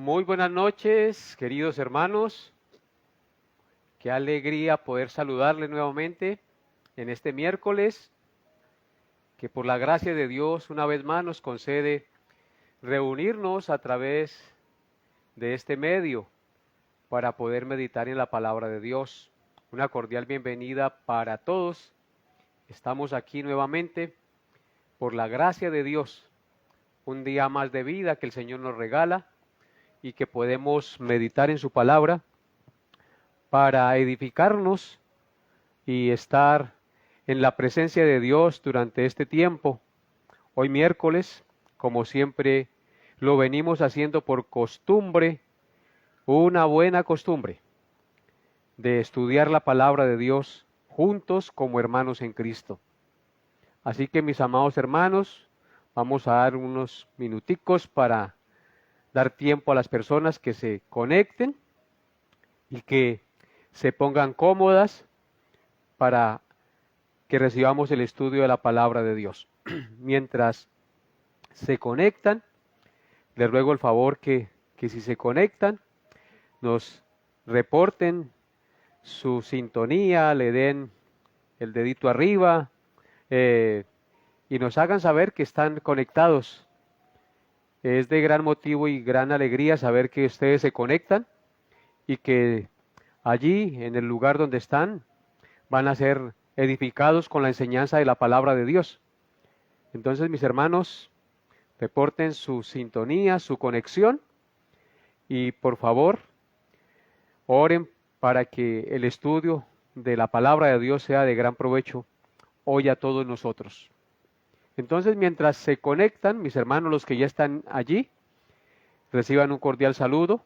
Muy buenas noches, queridos hermanos. Qué alegría poder saludarles nuevamente en este miércoles, que por la gracia de Dios una vez más nos concede reunirnos a través de este medio para poder meditar en la palabra de Dios. Una cordial bienvenida para todos. Estamos aquí nuevamente por la gracia de Dios, un día más de vida que el Señor nos regala y que podemos meditar en su palabra para edificarnos y estar en la presencia de Dios durante este tiempo. Hoy miércoles, como siempre lo venimos haciendo por costumbre, una buena costumbre de estudiar la palabra de Dios juntos como hermanos en Cristo. Así que mis amados hermanos, vamos a dar unos minuticos para dar tiempo a las personas que se conecten y que se pongan cómodas para que recibamos el estudio de la palabra de Dios. Mientras se conectan, les ruego el favor que si se conectan, nos reporten su sintonía, le den el dedito arriba y nos hagan saber que están conectados. Es de gran motivo y gran alegría saber que ustedes se conectan y que allí, en el lugar donde están, van a ser edificados con la enseñanza de la palabra de Dios. Entonces, mis hermanos, reporten su sintonía, su conexión y por favor, oren para que el estudio de la palabra de Dios sea de gran provecho hoy a todos nosotros. Entonces, mientras se conectan, mis hermanos, los que ya están allí, reciban un cordial saludo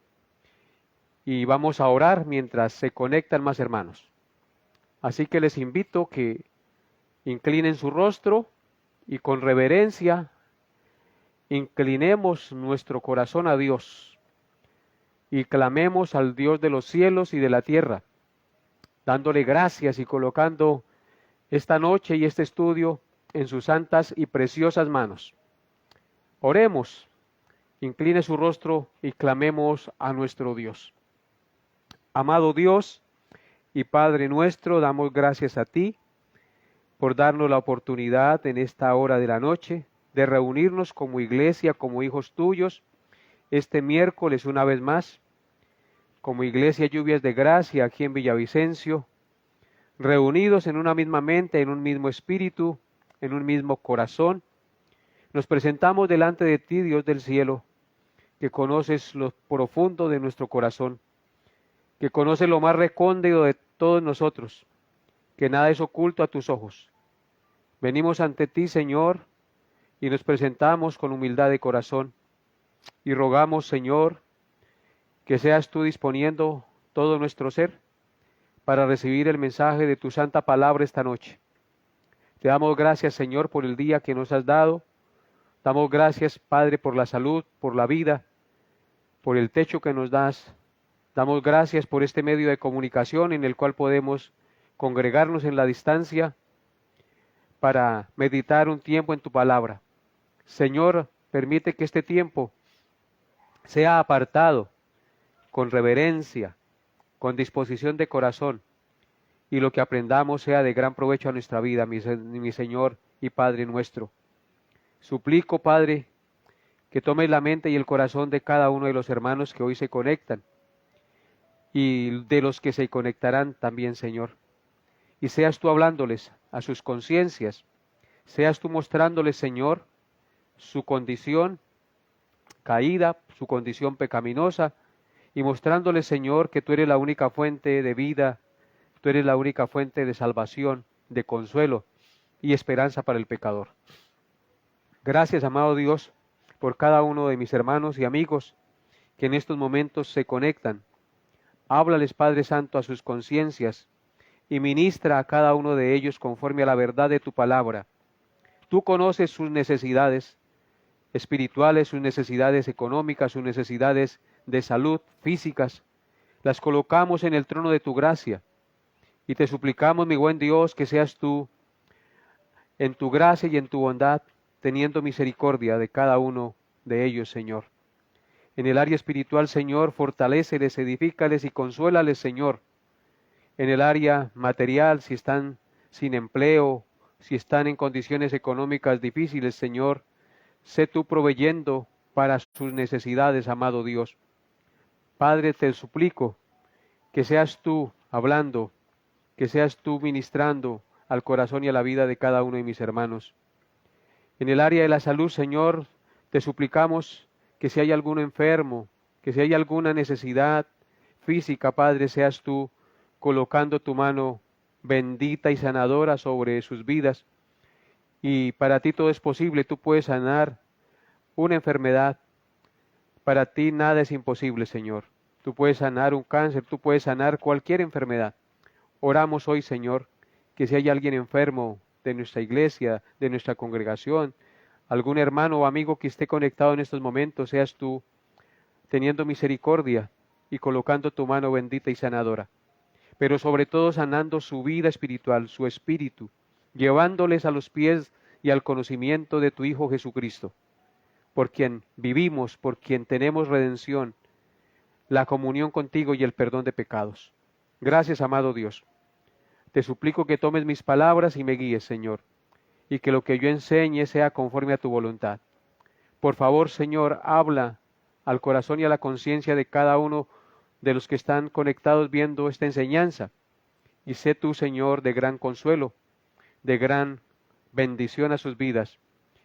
y vamos a orar mientras se conectan más hermanos. Así que les invito que inclinen su rostro y con reverencia inclinemos nuestro corazón a Dios y clamemos al Dios de los cielos y de la tierra, dándole gracias y colocando esta noche y este estudio en sus santas y preciosas manos. Oremos, incline su rostro y clamemos a nuestro Dios. Amado Dios y Padre nuestro, damos gracias a ti por darnos la oportunidad en esta hora de la noche de reunirnos como iglesia, como hijos tuyos, este miércoles una vez más, como iglesia Lluvias de Gracia aquí en Villavicencio, reunidos en una misma mente, en un mismo espíritu, en un mismo corazón. Nos presentamos delante de ti, Dios del cielo, que conoces lo profundo de nuestro corazón, que conoces lo más recóndito de todos nosotros, que nada es oculto a tus ojos. Venimos ante ti, Señor, y nos presentamos con humildad de corazón, y rogamos, Señor, que seas tú disponiendo todo nuestro ser para recibir el mensaje de tu santa palabra esta noche. Te damos gracias, Señor, por el día que nos has dado. Damos gracias, Padre, por la salud, por la vida, por el techo que nos das. Damos gracias por este medio de comunicación en el cual podemos congregarnos en la distancia para meditar un tiempo en tu palabra. Señor, permite que este tiempo sea apartado con reverencia, con disposición de corazón, y lo que aprendamos sea de gran provecho a nuestra vida, mi Señor y Padre nuestro. Suplico, Padre, que tomes la mente y el corazón de cada uno de los hermanos que hoy se conectan, y de los que se conectarán también, Señor. Y seas tú hablándoles a sus conciencias, seas tú mostrándoles, Señor, su condición caída, su condición pecaminosa, y mostrándoles, Señor, que tú eres la única fuente de vida, tú eres la única fuente de salvación, de consuelo y esperanza para el pecador. Gracias, amado Dios, por cada uno de mis hermanos y amigos que en estos momentos se conectan. Háblales, Padre Santo, a sus conciencias y ministra a cada uno de ellos conforme a la verdad de tu palabra. Tú conoces sus necesidades espirituales, sus necesidades económicas, sus necesidades de salud, físicas. Las colocamos en el trono de tu gracia y te suplicamos, mi buen Dios, que seas tú en tu gracia y en tu bondad, teniendo misericordia de cada uno de ellos, Señor. En el área espiritual, Señor, fortaléceles, edifícales y consuélales, Señor. En el área material, si están sin empleo, si están en condiciones económicas difíciles, Señor, sé tú proveyendo para sus necesidades, amado Dios. Padre, te suplico que seas tú hablando, que seas tú ministrando al corazón y a la vida de cada uno de mis hermanos. En el área de la salud, Señor, te suplicamos que si hay algún enfermo, que si hay alguna necesidad física, Padre, seas tú colocando tu mano bendita y sanadora sobre sus vidas. Y para ti todo es posible, tú puedes sanar una enfermedad. Para ti nada es imposible, Señor. Tú puedes sanar un cáncer, tú puedes sanar cualquier enfermedad. Oramos hoy, Señor, que si hay alguien enfermo de nuestra iglesia, de nuestra congregación, algún hermano o amigo que esté conectado en estos momentos, seas tú teniendo misericordia y colocando tu mano bendita y sanadora. Pero sobre todo sanando su vida espiritual, su espíritu, llevándoles a los pies y al conocimiento de tu Hijo Jesucristo, por quien vivimos, por quien tenemos redención, la comunión contigo y el perdón de pecados. Gracias, amado Dios. Te suplico que tomes mis palabras y me guíes, Señor, y que lo que yo enseñe sea conforme a tu voluntad. Por favor, Señor, habla al corazón y a la conciencia de cada uno de los que están conectados viendo esta enseñanza, y sé tú, Señor, de gran consuelo, de gran bendición a sus vidas,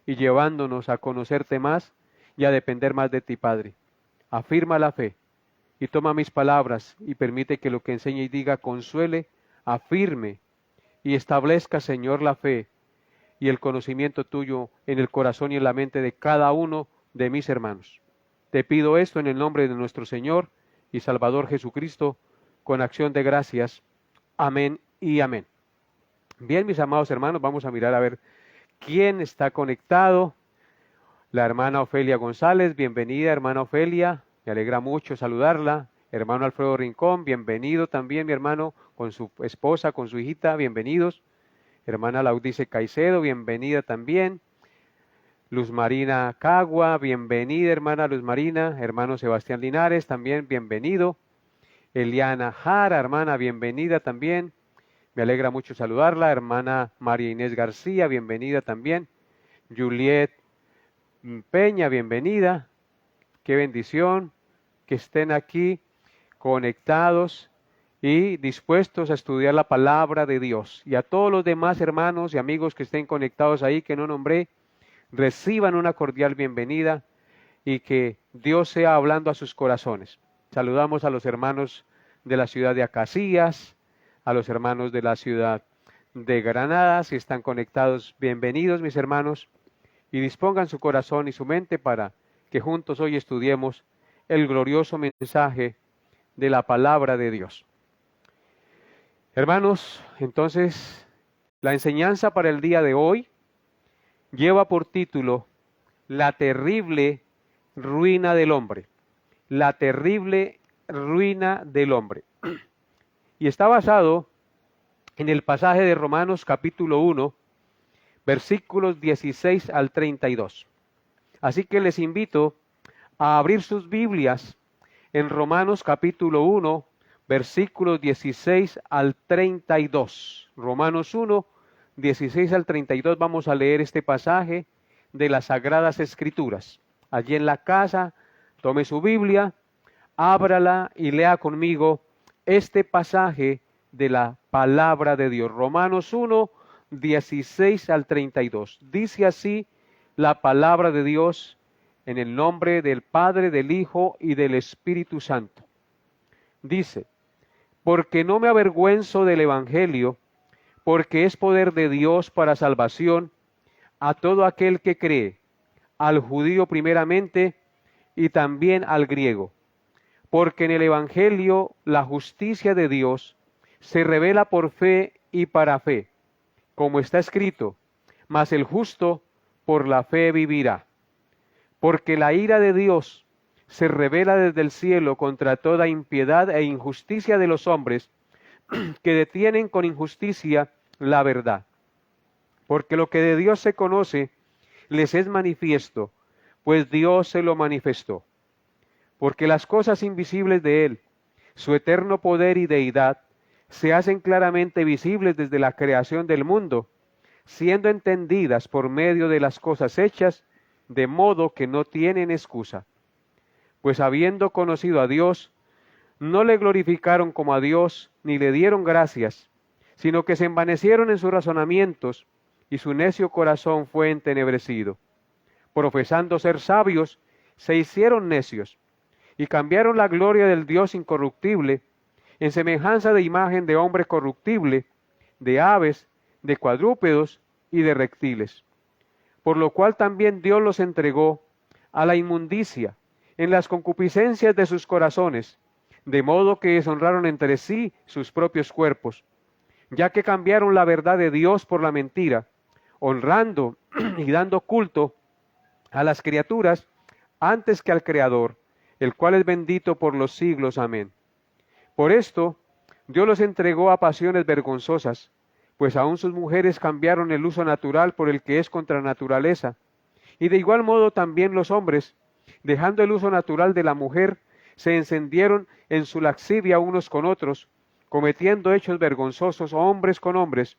y llevándonos a conocerte más y a depender más de ti, Padre. Afirma la fe, y toma mis palabras, y permite que lo que enseñe y diga consuele, afirme, y establezca, Señor, la fe y el conocimiento tuyo en el corazón y en la mente de cada uno de mis hermanos. Te pido esto en el nombre de nuestro Señor y Salvador Jesucristo, con acción de gracias. Amén y amén. Bien, mis amados hermanos, vamos a mirar a ver quién está conectado. La hermana Ofelia González, bienvenida, hermana Ofelia, me alegra mucho saludarla. Hermano Alfredo Rincón, bienvenido también, mi hermano, con su esposa, con su hijita, bienvenidos. Hermana Laudice Caicedo, bienvenida también. Luz Marina Cagua, bienvenida, hermana Luz Marina. Hermano Sebastián Linares, también bienvenido. Eliana Jara, hermana, bienvenida también. Me alegra mucho saludarla. Hermana María Inés García, bienvenida también. Juliet Peña, bienvenida. Qué bendición que estén aquí conectados y dispuestos a estudiar la palabra de Dios. Y a todos los demás hermanos y amigos que estén conectados ahí, que no nombré, reciban una cordial bienvenida y que Dios sea hablando a sus corazones. Saludamos a los hermanos de la ciudad de Acacías, a los hermanos de la ciudad de Granada, si están conectados, bienvenidos mis hermanos, y dispongan su corazón y su mente para que juntos hoy estudiemos el glorioso mensaje de la palabra de Dios. Hermanos, entonces, la enseñanza para el día de hoy lleva por título La terrible ruina del hombre. La terrible ruina del hombre. Y está basado en el pasaje de Romanos capítulo 1, versículos 16 al 32. Así que les invito a abrir sus Biblias en Romanos capítulo 1, versículos 16 al 32. Romanos 1, 16 al 32 vamos a leer este pasaje de las Sagradas Escrituras. Allí en la casa, tome su Biblia, ábrala y lea conmigo este pasaje de la palabra de Dios. Romanos 1, 16 al 32. Dice así la palabra de Dios en el nombre del Padre, del Hijo y del Espíritu Santo. Dice, porque no me avergüenzo del Evangelio, porque es poder de Dios para salvación a todo aquel que cree, al judío primeramente y también al griego. Porque en el Evangelio la justicia de Dios se revela por fe y para fe, como está escrito, mas el justo por la fe vivirá. Porque la ira de Dios se revela desde el cielo contra toda impiedad e injusticia de los hombres que detienen con injusticia la verdad. Porque lo que de Dios se conoce les es manifiesto, pues Dios se lo manifestó. porque las cosas invisibles de Él, su eterno poder y deidad, se hacen claramente visibles desde la creación del mundo, siendo entendidas por medio de las cosas hechas, de modo que no tienen excusa. Pues habiendo conocido a Dios, no le glorificaron como a Dios, ni le dieron gracias, sino que se envanecieron en sus razonamientos, y su necio corazón fue entenebrecido. Profesando ser sabios, se hicieron necios, y cambiaron la gloria del Dios incorruptible, en semejanza de imagen de hombre corruptible, de aves, de cuadrúpedos y de reptiles. Por lo cual también Dios los entregó a la inmundicia, en las concupiscencias de sus corazones, de modo que deshonraron entre sí sus propios cuerpos, ya que cambiaron la verdad de Dios por la mentira, honrando y dando culto a las criaturas antes que al Creador, el cual es bendito por los siglos. Amén. Por esto, Dios los entregó a pasiones vergonzosas, pues aún sus mujeres cambiaron el uso natural por el que es contra naturaleza, y de igual modo también los hombres, dejando el uso natural de la mujer, se encendieron en su lascivia unos con otros, cometiendo hechos vergonzosos hombres con hombres,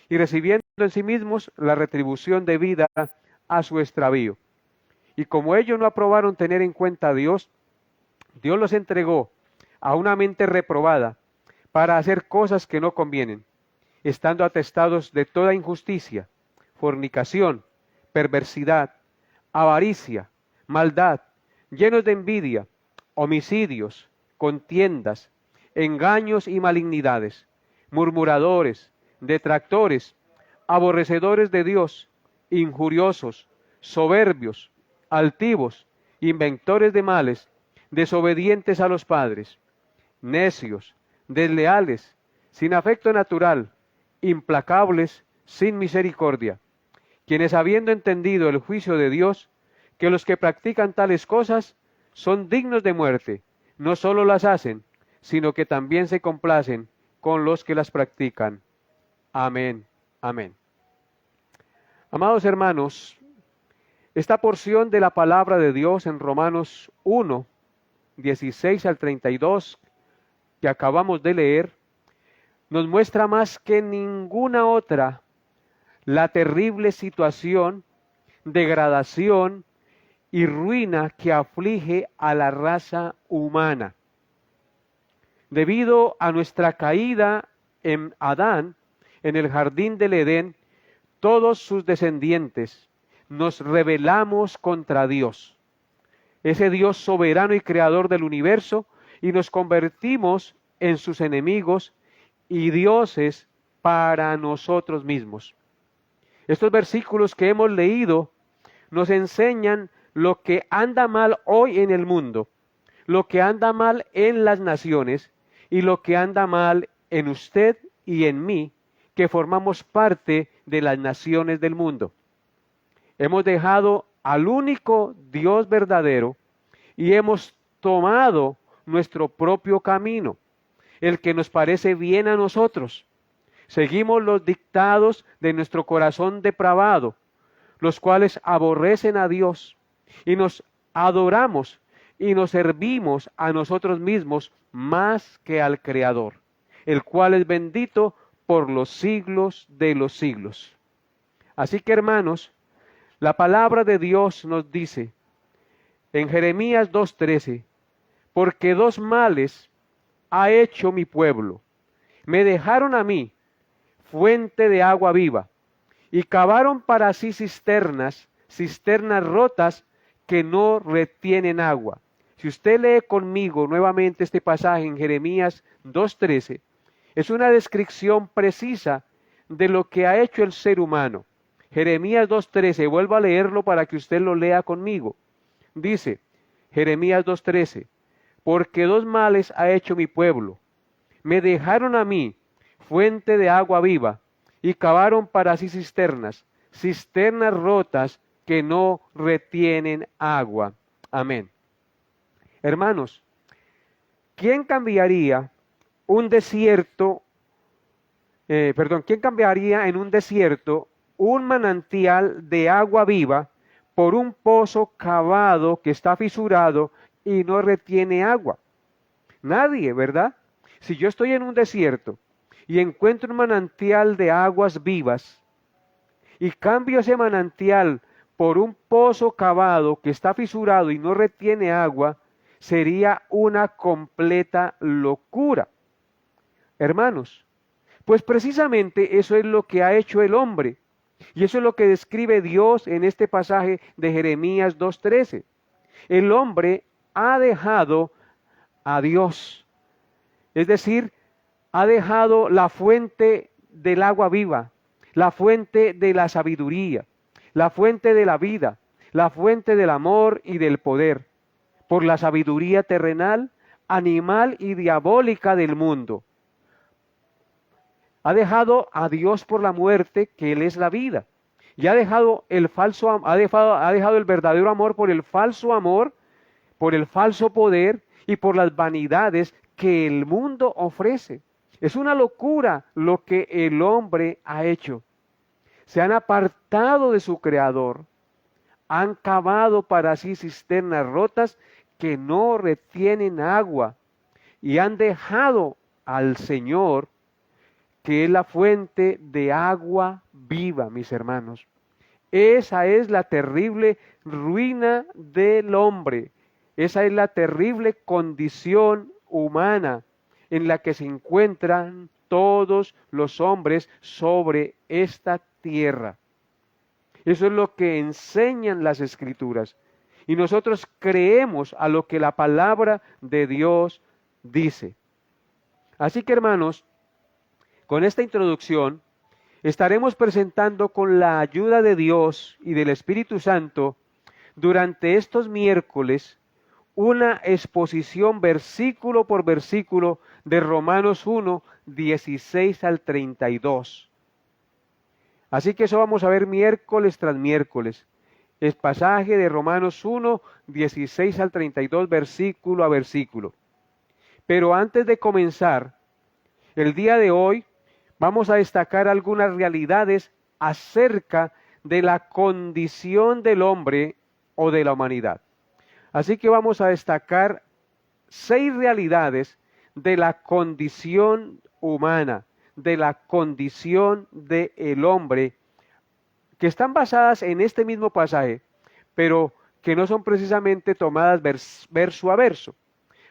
y recibiendo en sí mismos la retribución debida a su extravío. Y como ellos no aprobaron tener en cuenta a Dios, Dios los entregó a una mente reprobada para hacer cosas que no convienen, estando atestados de toda injusticia, fornicación, perversidad, avaricia, maldad, llenos de envidia, homicidios, contiendas, engaños y malignidades, murmuradores, detractores, aborrecedores de Dios, injuriosos, soberbios, altivos, inventores de males, desobedientes a los padres, necios, desleales, sin afecto natural, implacables, sin misericordia, quienes habiendo entendido el juicio de Dios, que los que practican tales cosas son dignos de muerte, no solo las hacen, sino que también se complacen con los que las practican. Amén. Amén. Amados hermanos, esta porción de la palabra de Dios en Romanos 1, 16 al 32, que acabamos de leer, nos muestra más que ninguna otra la terrible situación, degradación y ruina que aflige a la raza humana. Debido a nuestra caída en Adán, en el jardín del Edén, todos sus descendientes nos rebelamos contra Dios, ese Dios soberano y creador del universo, y nos convertimos en sus enemigos y dioses para nosotros mismos. Estos versículos que hemos leído nos enseñan lo que anda mal hoy en el mundo, lo que anda mal en las naciones y lo que anda mal en usted y en mí, que formamos parte de las naciones del mundo. Hemos dejado al único Dios verdadero y hemos tomado nuestro propio camino, el que nos parece bien a nosotros. Seguimos los dictados de nuestro corazón depravado, los cuales aborrecen a Dios, y nos adoramos y nos servimos a nosotros mismos más que al Creador, el cual es bendito por los siglos de los siglos. Así que, hermanos, la palabra de Dios nos dice en Jeremías 2:13, porque dos males ha hecho mi pueblo. Me dejaron a mí, fuente de agua viva, y cavaron para sí cisternas rotas que no retienen agua. Si usted lee conmigo nuevamente este pasaje en Jeremías 2:13, es una descripción precisa de lo que ha hecho el ser humano. Jeremías 2:13, vuelvo a leerlo para que usted lo lea conmigo. Dice, Jeremías 2:13, porque dos males ha hecho mi pueblo. Me dejaron a mí, fuente de agua viva, y cavaron para sí cisternas rotas que no retienen agua. Amén. Hermanos, ¿quién cambiaría un desierto, quién cambiaría en un desierto un manantial de agua viva por un pozo cavado que está fisurado y no retiene agua. Nadie, ¿verdad? Si yo estoy en un desierto y encuentro un manantial de aguas vivas y cambio ese manantial por un pozo cavado que está fisurado y no retiene agua, sería una completa locura. Hermanos, pues precisamente eso es lo que ha hecho el hombre. Y eso es lo que describe Dios en este pasaje de Jeremías 2:13. El hombre ha dejado a Dios. Es decir, ha dejado la fuente del agua viva, la fuente de la sabiduría, la fuente de la vida, la fuente del amor y del poder, por la sabiduría terrenal, animal y diabólica del mundo. Ha dejado a Dios por la muerte, que Él es la vida. Y ha dejado el verdadero amor por el falso amor, por el falso poder y por las vanidades que el mundo ofrece. Es una locura lo que el hombre ha hecho. Se han apartado de su Creador, han cavado para sí cisternas rotas que no retienen agua y han dejado al Señor, que es la fuente de agua viva, mis hermanos. Esa es la terrible ruina del hombre. Esa es la terrible condición humana en la que se encuentran todos los hombres sobre esta tierra. Eso es lo que enseñan las Escrituras. Y nosotros creemos a lo que la palabra de Dios dice. Así que, hermanos, con esta introducción estaremos presentando, con la ayuda de Dios y del Espíritu Santo, durante estos miércoles, una exposición versículo por versículo de Romanos 1, 16 al 32. Así que eso vamos a ver miércoles tras miércoles. El pasaje de Romanos 1, 16 al 32, versículo a versículo. Pero antes de comenzar, el día de hoy vamos a destacar algunas realidades acerca de la condición del hombre o de la humanidad. Así que vamos a destacar 6 realidades de la condición humana, de la condición del hombre, que están basadas en este mismo pasaje, pero que no son precisamente tomadas verso a verso.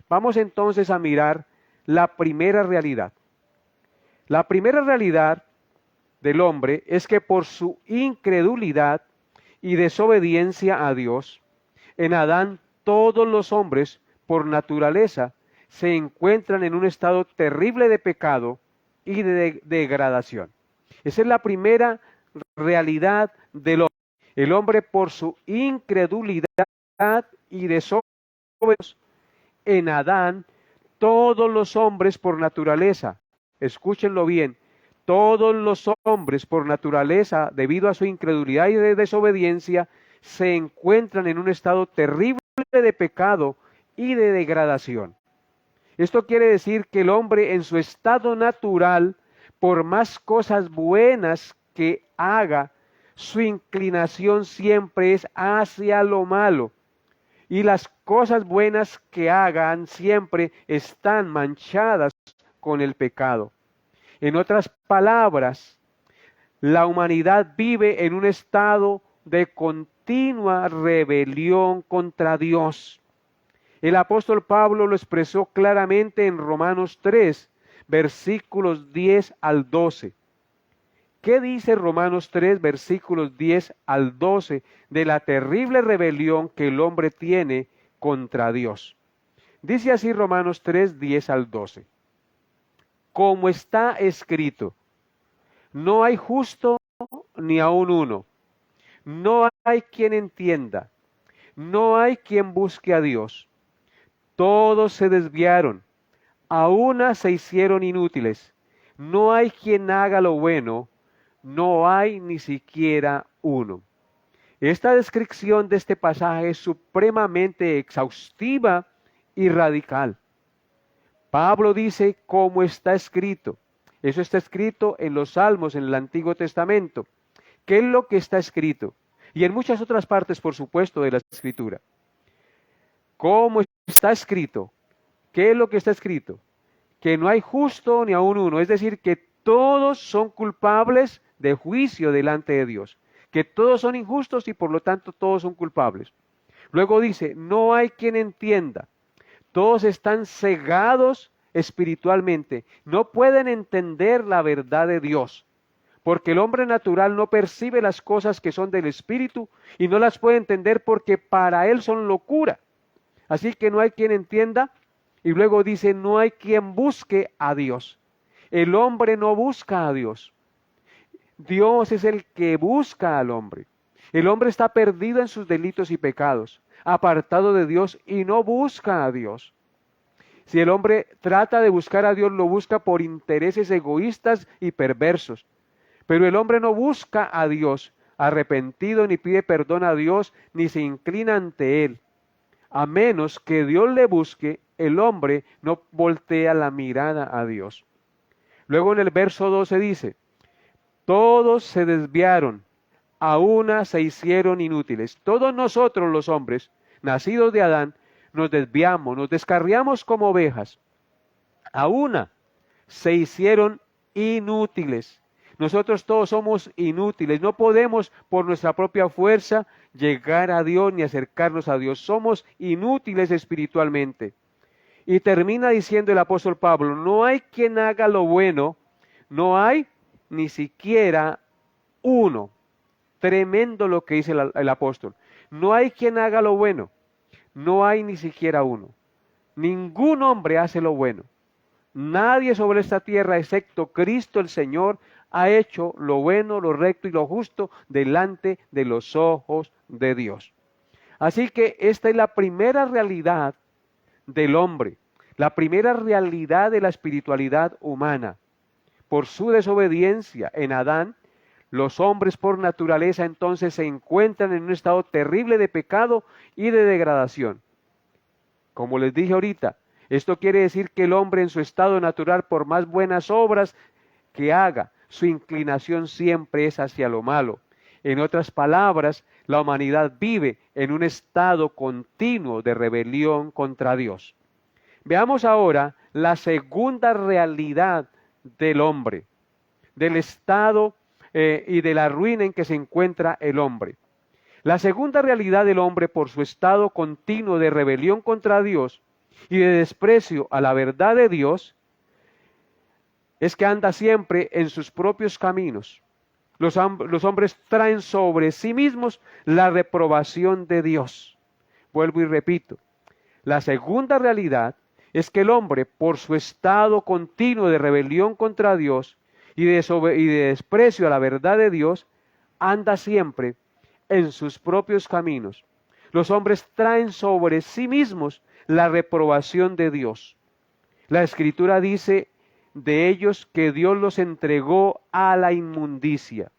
Vamos entonces a mirar la primera realidad. La primera realidad del hombre es que por su incredulidad y desobediencia a Dios, en Adán todos los hombres, por naturaleza, se encuentran en un estado terrible de pecado y de degradación. Esa es la primera realidad del hombre. El hombre, por su incredulidad y desobediencia, en Adán todos los hombres por naturaleza, escúchenlo bien, todos los hombres por naturaleza, debido a su incredulidad y de desobediencia, se encuentran en un estado terrible de pecado y de degradación. Esto quiere decir que el hombre, en su estado natural, por más cosas buenas que haga, su inclinación siempre es hacia lo malo. Y las cosas buenas que hagan siempre están manchadas con el pecado. En otras palabras, la humanidad vive en un estado de continua rebelión contra Dios. El apóstol Pablo lo expresó claramente en Romanos 3, versículos 10 al 12. ¿Qué dice Romanos 3, versículos 10 al 12 de la terrible rebelión que el hombre tiene contra Dios? Dice así Romanos 3, 10 al 12. Como está escrito, no hay justo ni aun uno, no hay quien entienda, no hay quien busque a Dios. Todos se desviaron, a una se hicieron inútiles, no hay quien haga lo bueno, no hay ni siquiera uno. Esta descripción de este pasaje es supremamente exhaustiva y radical. Pablo dice cómo está escrito. Eso está escrito en los Salmos, en el Antiguo Testamento. ¿Qué es lo que está escrito? Y en muchas otras partes, por supuesto, de la Escritura. como está escrito. ¿Qué es lo que está escrito? Que no hay justo ni aun uno, es decir, que todos son culpables de juicio delante de Dios, que todos son injustos y por lo tanto todos son culpables. Luego dice, no hay quien entienda, todos están cegados espiritualmente, no pueden entender la verdad de Dios, porque el hombre natural no percibe las cosas que son del Espíritu y no las puede entender porque para él son locura. Así que no hay quien entienda. Y luego dice, no hay quien busque a Dios. El hombre no busca a Dios. Dios es el que busca al hombre. El hombre está perdido en sus delitos y pecados, apartado de Dios y no busca a Dios. Si el hombre trata de buscar a Dios, lo busca por intereses egoístas y perversos. Pero el hombre no busca a Dios arrepentido, ni pide perdón a Dios, ni se inclina ante Él. A menos que Dios le busque, el hombre no voltea la mirada a Dios. Luego en el verso 12 dice, todos se desviaron, a una se hicieron inútiles. Todos nosotros los hombres, nacidos de Adán, nos desviamos, nos descarriamos como ovejas. A una se hicieron inútiles. Nosotros todos somos inútiles, no podemos por nuestra propia fuerza llegar a Dios ni acercarnos a Dios. Somos inútiles espiritualmente. Y termina diciendo el apóstol Pablo, no hay quien haga lo bueno, no hay ni siquiera uno. Tremendo lo que dice el apóstol. No hay quien haga lo bueno, no hay ni siquiera uno. Ningún hombre hace lo bueno. Nadie sobre esta tierra, excepto Cristo el Señor, ha hecho lo bueno, lo recto y lo justo delante de los ojos de Dios. Así que esta es la primera realidad del hombre, la primera realidad de la espiritualidad humana. Por su desobediencia en Adán, los hombres por naturaleza entonces se encuentran en un estado terrible de pecado y de degradación. Como les dije ahorita, esto quiere decir que el hombre en su estado natural, por más buenas obras que haga, su inclinación siempre es hacia lo malo. En otras palabras, la humanidad vive en un estado continuo de rebelión contra Dios. Veamos ahora la segunda realidad del hombre, del estado y de la ruina en que se encuentra el hombre. La segunda realidad del hombre por su estado continuo de rebelión contra Dios y de desprecio a la verdad de Dios es que anda siempre en sus propios caminos. Los hombres traen sobre sí mismos la reprobación de Dios. Vuelvo y repito, la segunda realidad es que el hombre, por su estado continuo de rebelión contra Dios y de desprecio a la verdad de Dios, anda siempre en sus propios caminos. Los hombres traen sobre sí mismos la reprobación de Dios. La Escritura dice de ellos que Dios los entregó a la inmundicia,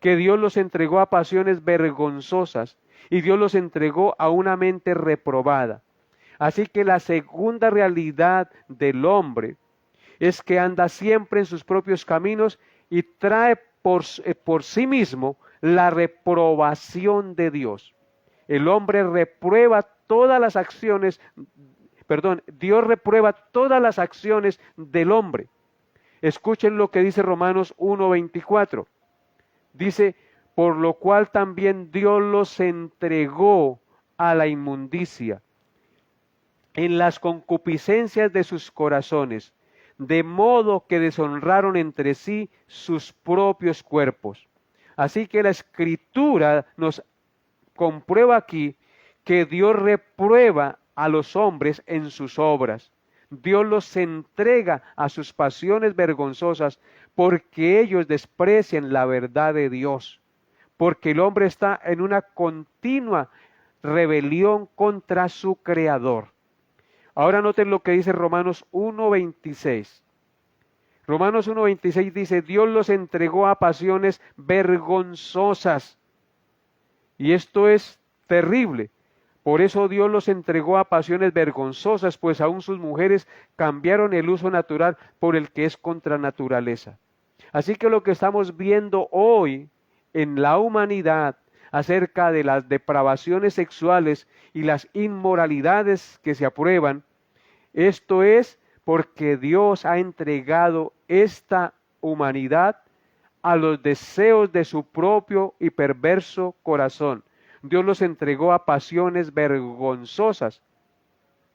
que Dios los entregó a pasiones vergonzosas y Dios los entregó a una mente reprobada. Así que la segunda realidad del hombre es que anda siempre en sus propios caminos y trae por sí mismo la reprobación de Dios. El hombre reprueba todas las acciones, Dios reprueba todas las acciones del hombre. Escuchen lo que dice Romanos 1:24. Dice, por lo cual también Dios los entregó a la inmundicia en las concupiscencias de sus corazones, de modo que deshonraron entre sí sus propios cuerpos. Así que la Escritura nos comprueba aquí que Dios reprueba a los hombres en sus obras. Dios los entrega a sus pasiones vergonzosas porque ellos desprecian la verdad de Dios, porque el hombre está en una continua rebelión contra su Creador. Ahora noten lo que dice Romanos 1:26. Romanos 1:26 dice, Dios los entregó a pasiones vergonzosas. Y esto es terrible. Por eso Dios los entregó a pasiones vergonzosas, pues aún sus mujeres cambiaron el uso natural por el que es contra naturaleza. Así que lo que estamos viendo hoy en la humanidad, acerca de las depravaciones sexuales y las inmoralidades que se aprueban, esto es porque Dios ha entregado esta humanidad a los deseos de su propio y perverso corazón. Dios los entregó a pasiones vergonzosas,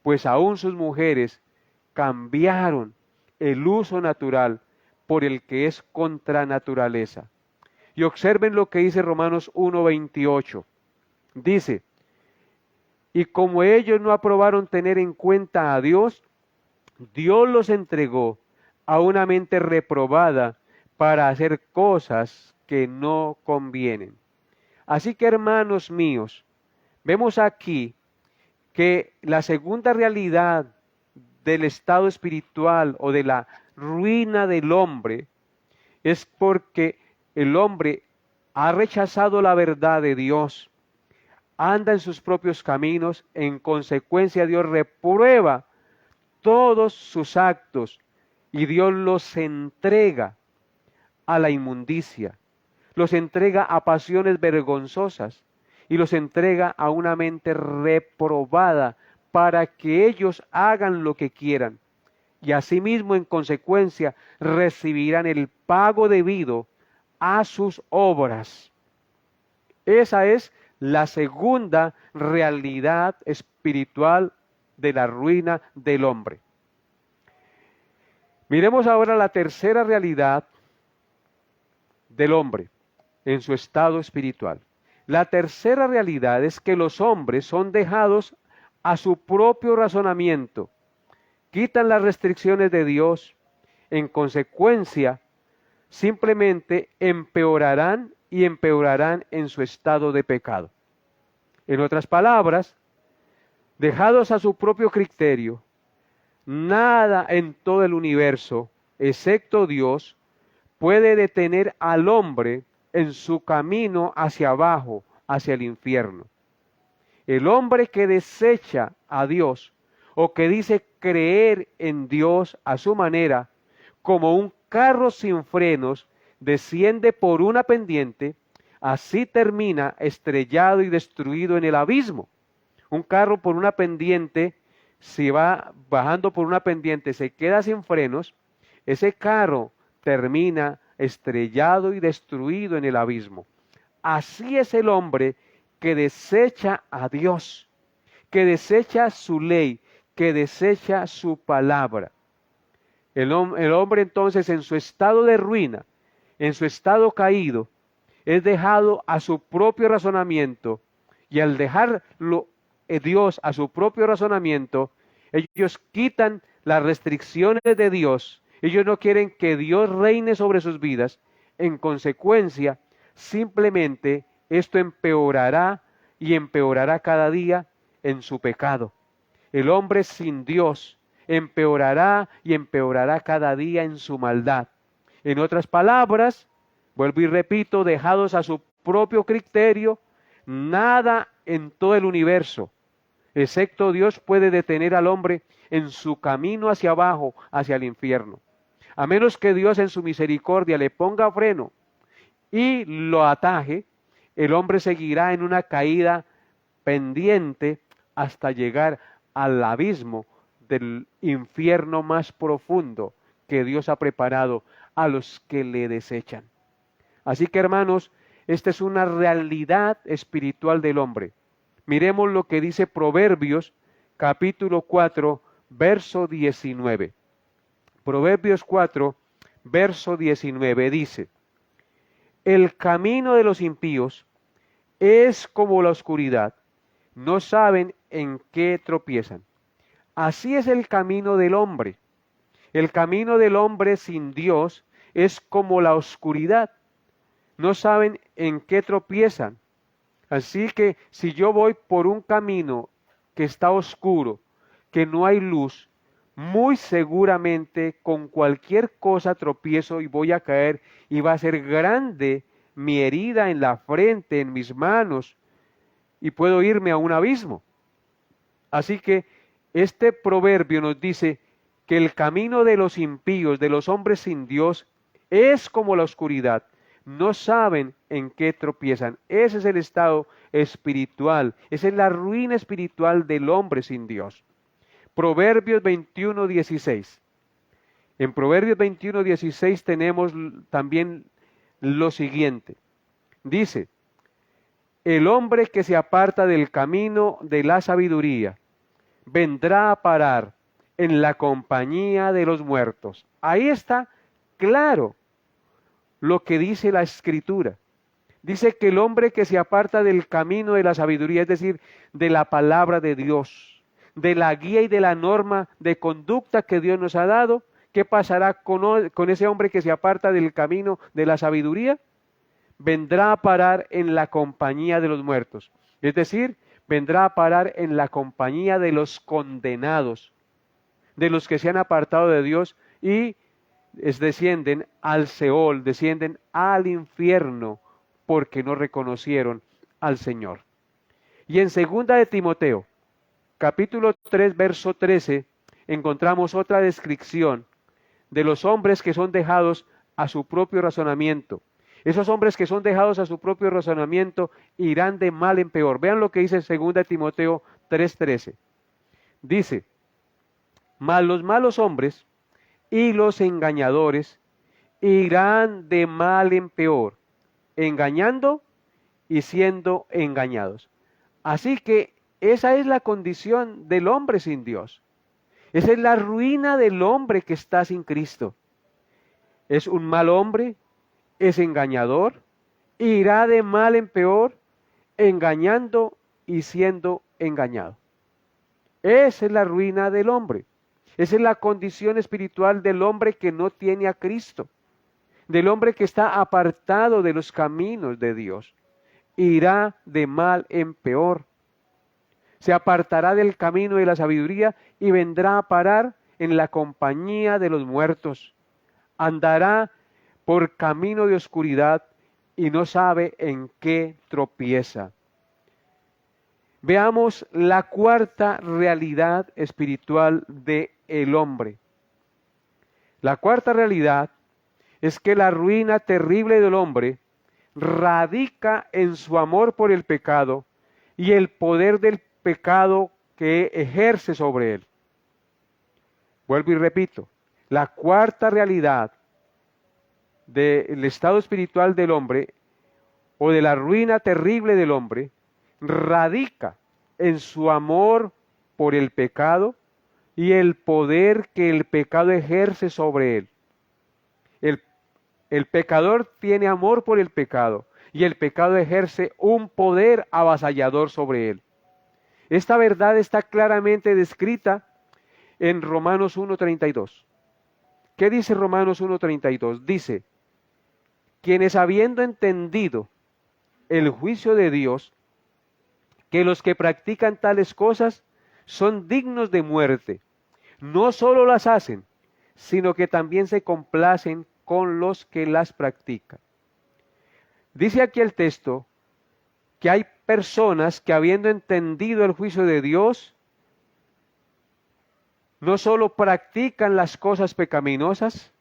pues aún sus mujeres cambiaron el uso natural por el que es contra naturaleza. Y observen lo que dice Romanos 1:28. Dice, y como ellos no aprobaron tener en cuenta a Dios, Dios los entregó a una mente reprobada para hacer cosas que no convienen. Así que, hermanos míos, vemos aquí que la segunda realidad del estado espiritual o de la ruina del hombre es porque el hombre ha rechazado la verdad de Dios, anda en sus propios caminos, en consecuencia Dios reprueba todos sus actos y Dios los entrega a la inmundicia, los entrega a pasiones vergonzosas y los entrega a una mente reprobada para que ellos hagan lo que quieran y asimismo en consecuencia recibirán el pago debido a sus obras. Esa es la segunda realidad espiritual de la ruina del hombre. Miremos ahora la tercera realidad del hombre en su estado espiritual. La tercera realidad es que los hombres son dejados a su propio razonamiento, quitan las restricciones de Dios, en consecuencia, simplemente empeorarán y empeorarán en su estado de pecado. En otras palabras, dejados a su propio criterio, nada en todo el universo, excepto Dios, puede detener al hombre en su camino hacia abajo, hacia el infierno. El hombre que desecha a Dios o que dice creer en Dios a su manera, como un carro sin frenos, desciende por una pendiente, así termina estrellado y destruido en el abismo. Un carro por una pendiente, si va bajando por una pendiente, se queda sin frenos, ese carro termina estrellado y destruido en el abismo. Así es el hombre que desecha a Dios, que desecha su ley, que desecha su palabra. El hombre entonces en su estado de ruina, en su estado caído, es dejado a su propio razonamiento y al dejarlo Dios a su propio razonamiento, ellos quitan las restricciones de Dios. Ellos no quieren que Dios reine sobre sus vidas. En consecuencia, simplemente esto empeorará y empeorará cada día en su pecado. El hombre sin Dios empeorará y empeorará cada día en su maldad. En otras palabras, vuelvo y repito, dejados a su propio criterio, nada en todo el universo, excepto Dios, puede detener al hombre en su camino hacia abajo, hacia el infierno. A menos que Dios en su misericordia le ponga freno y lo ataje, el hombre seguirá en una caída pendiente hasta llegar al abismo del infierno más profundo que Dios ha preparado a los que le desechan. Así que, hermanos, esta es una realidad espiritual del hombre. Miremos lo que dice Proverbios capítulo 4, verso 19. Proverbios 4, verso 19 dice, el camino de los impíos es como la oscuridad, no saben en qué tropiezan. Así es el camino del hombre. El camino del hombre sin Dios es como la oscuridad, no saben en qué tropiezan. Así que si yo voy por un camino que está oscuro, que no hay luz, muy seguramente con cualquier cosa tropiezo y voy a caer y va a ser grande mi herida en la frente, en mis manos, y puedo irme a un abismo. Así que este proverbio nos dice que el camino de los impíos, de los hombres sin Dios, es como la oscuridad. no saben en qué tropiezan. Ese es el estado espiritual, esa es la ruina espiritual del hombre sin Dios. Proverbios 21:16. En Proverbios 21:16 tenemos también lo siguiente. Dice, el hombre que se aparta del camino de la sabiduría vendrá a parar en la compañía de los muertos. Ahí está claro lo que dice la Escritura. Dice que el hombre que se aparta del camino de la sabiduría, es decir, de la palabra de Dios, de la guía y de la norma de conducta que Dios nos ha dado, ¿qué pasará con ese hombre que se aparta del camino de la sabiduría? Vendrá a parar en la compañía de los muertos. Es decir, vendrá a parar en la compañía de los condenados, de los que se han apartado de Dios y descienden al Seol, descienden al infierno, porque no reconocieron al Señor. Y en 2 de Timoteo, capítulo 3, verso 13, encontramos otra descripción de los hombres que son dejados a su propio razonamiento. Esos hombres que son dejados a su propio razonamiento irán de mal en peor. Vean lo que dice 2 de Timoteo 3:13. Dice, mas los malos hombres y los engañadores irán de mal en peor, engañando y siendo engañados. Así que esa es la condición del hombre sin Dios. Esa es la ruina del hombre que está sin Cristo. Es un mal hombre, es engañador, irá de mal en peor, engañando y siendo engañado. Esa es la ruina del hombre. Esa es la condición espiritual del hombre que no tiene a Cristo, del hombre que está apartado de los caminos de Dios. Irá de mal en peor. Se apartará del camino de la sabiduría y vendrá a parar en la compañía de los muertos. Andará por camino de oscuridad y no sabe en qué tropieza. Veamos la cuarta realidad espiritual del hombre. La cuarta realidad es que la ruina terrible del hombre radica en su amor por el pecado y el poder del pecado que ejerce sobre él. Vuelvo y repito, la cuarta realidad del estado espiritual del hombre o de la ruina terrible del hombre radica en su amor por el pecado y el poder que el pecado ejerce sobre él. El pecador tiene amor por el pecado y el pecado ejerce un poder avasallador sobre él. Esta verdad está claramente descrita en Romanos 1:32. ¿Qué dice Romanos 1:32? Dice, quienes habiendo entendido el juicio de Dios, que los que practican tales cosas son dignos de muerte, no solo las hacen, sino que también se complacen con los que las practican. Dice aquí el texto que hay personas que habiendo entendido el juicio de Dios, no solo practican las cosas pecaminosas,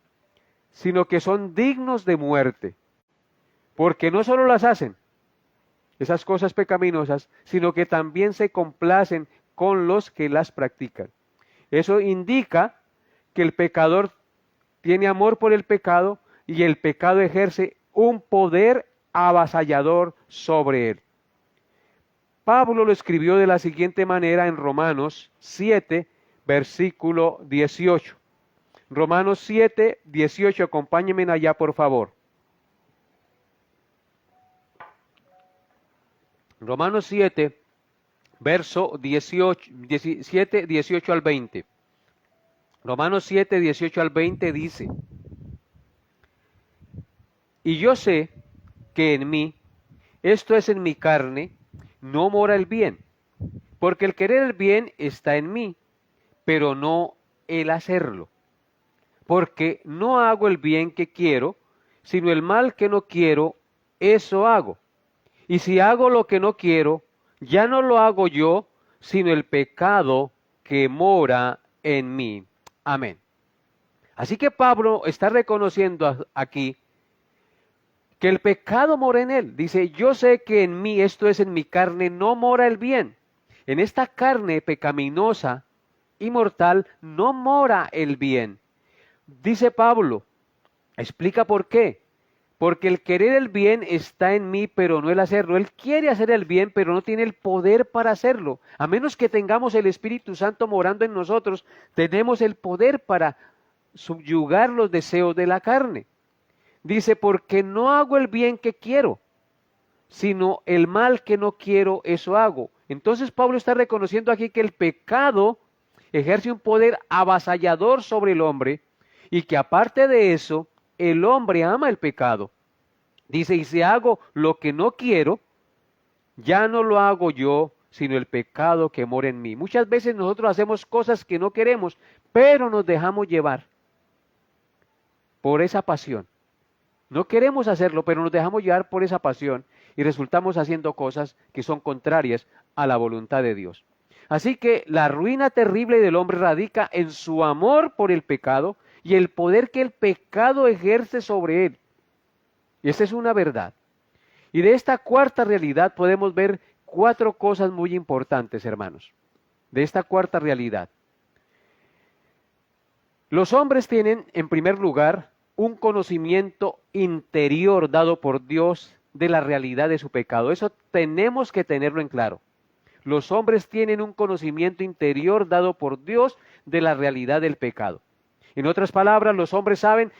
sino que son dignos de muerte, porque no solo las hacen, esas cosas pecaminosas, sino que también se complacen con los que las practican. Eso indica que el pecador tiene amor por el pecado y el pecado ejerce un poder avasallador sobre él. Pablo lo escribió de la siguiente manera en Romanos 7, versículo 18. Romanos 7, 18, acompáñenme allá por favor. Romanos 7, verso 17, 18 al 20. Romanos 7, 18 al 20 dice, y yo sé que en mí, esto es en mi carne, no mora el bien, porque el querer el bien está en mí, pero no el hacerlo. Porque no hago el bien que quiero, sino el mal que no quiero, eso hago. Y si hago lo que no quiero, ya no lo hago yo, sino el pecado que mora en mí. Amén. Así que Pablo está reconociendo aquí que el pecado mora en él. Dice, yo sé que en mí, esto es en mi carne, no mora el bien. En esta carne pecaminosa y mortal no mora el bien. Dice Pablo, explica por qué. Porque el querer el bien está en mí, pero no el hacerlo. Él quiere hacer el bien, pero no tiene el poder para hacerlo. A menos que tengamos el Espíritu Santo morando en nosotros, tenemos el poder para subyugar los deseos de la carne. Dice, porque no hago el bien que quiero, sino el mal que no quiero, eso hago. Entonces Pablo está reconociendo aquí que el pecado ejerce un poder avasallador sobre el hombre y que aparte de eso, el hombre ama el pecado. Dice, y si hago lo que no quiero, ya no lo hago yo, sino el pecado que mora en mí. Muchas veces nosotros hacemos cosas que no queremos, pero nos dejamos llevar por esa pasión. No queremos hacerlo, pero nos dejamos llevar por esa pasión y resultamos haciendo cosas que son contrarias a la voluntad de Dios. Así que la ruina terrible del hombre radica en su amor por el pecado y el poder que el pecado ejerce sobre él. Y esta es una verdad. Y de esta cuarta realidad podemos ver 4 cosas muy importantes, hermanos. De esta cuarta realidad. Los hombres tienen, en primer lugar, un conocimiento interior dado por Dios de la realidad de su pecado. Eso tenemos que tenerlo en claro. Los hombres tienen un conocimiento interior dado por Dios de la realidad del pecado. En otras palabras, los hombres saben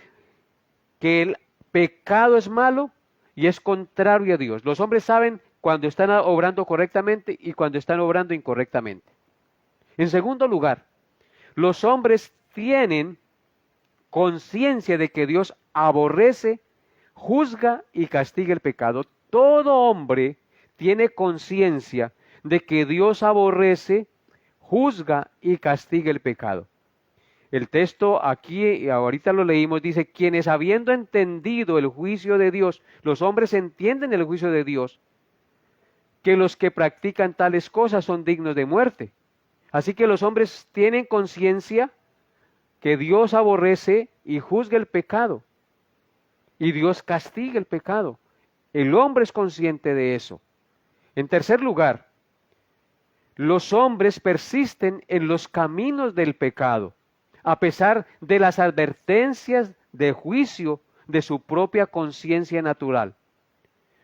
que el pecado es malo y es contrario a Dios. Los hombres saben cuando están obrando correctamente y cuando están obrando incorrectamente. En segundo lugar, los hombres tienen conciencia de que Dios aborrece, juzga y castiga el pecado. Todo hombre tiene conciencia de que Dios aborrece, juzga y castiga el pecado. El texto aquí, ahorita lo leímos, dice, quienes habiendo entendido el juicio de Dios, los hombres entienden el juicio de Dios, que los que practican tales cosas son dignos de muerte. Así que los hombres tienen conciencia que Dios aborrece y juzga el pecado, y Dios castiga el pecado. El hombre es consciente de eso. En tercer lugar, los hombres persisten en los caminos del pecado, a pesar de las advertencias de juicio de su propia conciencia natural.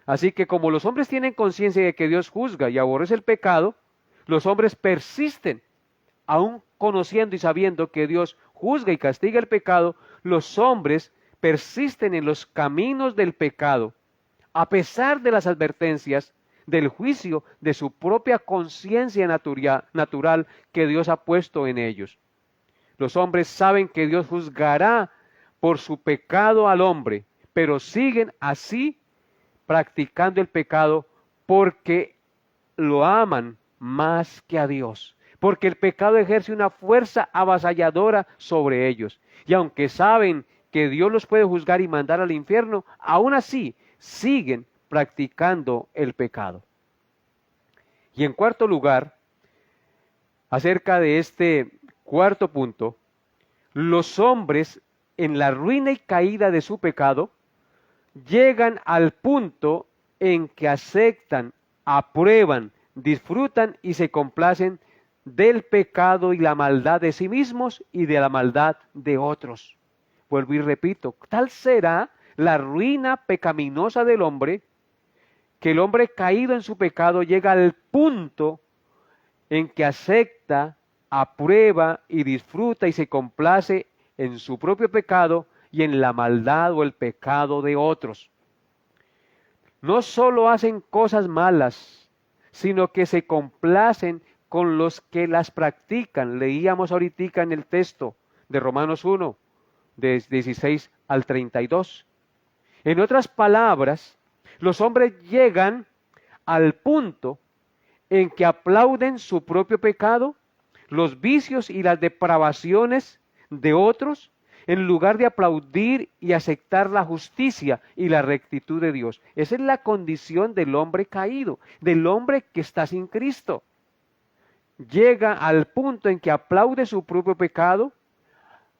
Así que como los hombres tienen conciencia de que Dios juzga y aborrece el pecado, los hombres persisten, aun conociendo y sabiendo que Dios juzga y castiga el pecado, los hombres persisten en los caminos del pecado, a pesar de las advertencias del juicio de su propia conciencia natural que Dios ha puesto en ellos. Los hombres saben que Dios juzgará por su pecado al hombre, pero siguen así practicando el pecado porque lo aman más que a Dios, porque el pecado ejerce una fuerza avasalladora sobre ellos. Y aunque saben que Dios los puede juzgar y mandar al infierno, aún así siguen practicando el pecado. Y en cuarto lugar, acerca de este cuarto punto, los hombres en la ruina y caída de su pecado llegan al punto en que aceptan, aprueban, disfrutan y se complacen del pecado y la maldad de sí mismos y de la maldad de otros. Vuelvo y repito, tal será la ruina pecaminosa del hombre, que el hombre caído en su pecado llega al punto en que acepta, aprueba y disfruta y se complace en su propio pecado y en la maldad o el pecado de otros. No solo hacen cosas malas, sino que se complacen con los que las practican. Leíamos ahorita en el texto de Romanos 1, de 16 al 32. En otras palabras, los hombres llegan al punto en que aplauden su propio pecado, los vicios y las depravaciones de otros, en lugar de aplaudir y aceptar la justicia y la rectitud de Dios. Esa es la condición del hombre caído, del hombre que está sin Cristo. Llega al punto en que aplaude su propio pecado,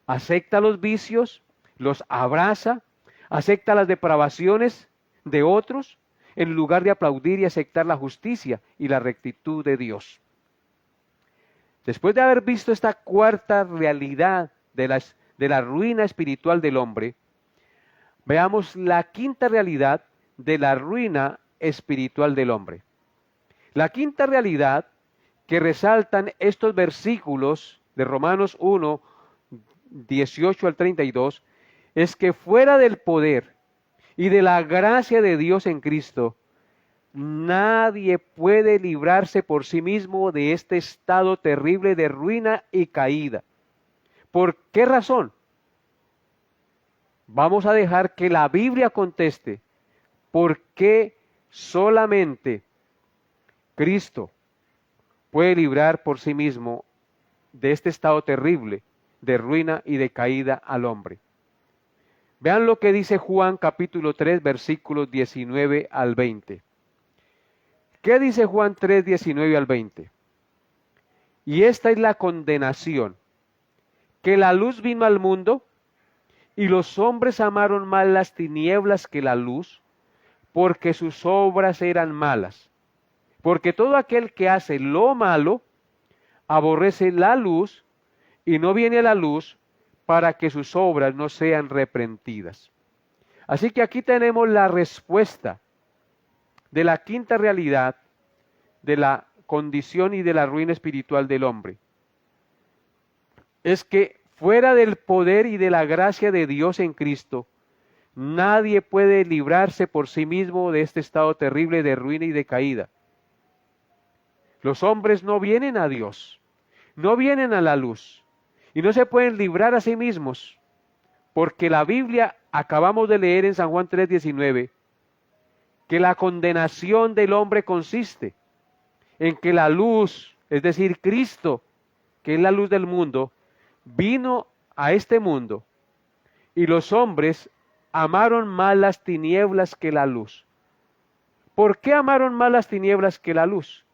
acepta los vicios, los abraza, acepta las depravaciones de otros en lugar de aplaudir y aceptar la justicia y la rectitud de Dios. Después de haber visto esta cuarta realidad de la ruina espiritual del hombre, veamos la quinta realidad de la ruina espiritual del hombre. La quinta realidad que resaltan estos versículos de Romanos 1, 18 al 32, es que fuera del poder y de la gracia de Dios en Cristo, nadie puede librarse por sí mismo de este estado terrible de ruina y caída. ¿Por qué razón? Vamos a dejar que la Biblia conteste por qué solamente Cristo puede librar por sí mismo de este estado terrible de ruina y de caída al hombre. Vean lo que dice Juan capítulo 3, versículos 19 al 20. ¿Qué dice Juan 3, 19 al 20? Y esta es la condenación, que la luz vino al mundo, y los hombres amaron más las tinieblas que la luz, porque sus obras eran malas. Porque todo aquel que hace lo malo, aborrece la luz, y no viene a la luz, para que sus obras no sean reprendidas. Así que aquí tenemos la respuesta de la quinta realidad de la condición y de la ruina espiritual del hombre. Es que fuera del poder y de la gracia de Dios en Cristo, nadie puede librarse por sí mismo de este estado terrible de ruina y de caída. Los hombres no vienen a Dios, no vienen a la luz, y no se pueden librar a sí mismos, porque la Biblia, acabamos de leer en San Juan 3:19, que la condenación del hombre consiste en que la luz, es decir, Cristo, que es la luz del mundo, vino a este mundo, y los hombres amaron más las tinieblas que la luz. ¿Por qué amaron más las tinieblas que la luz?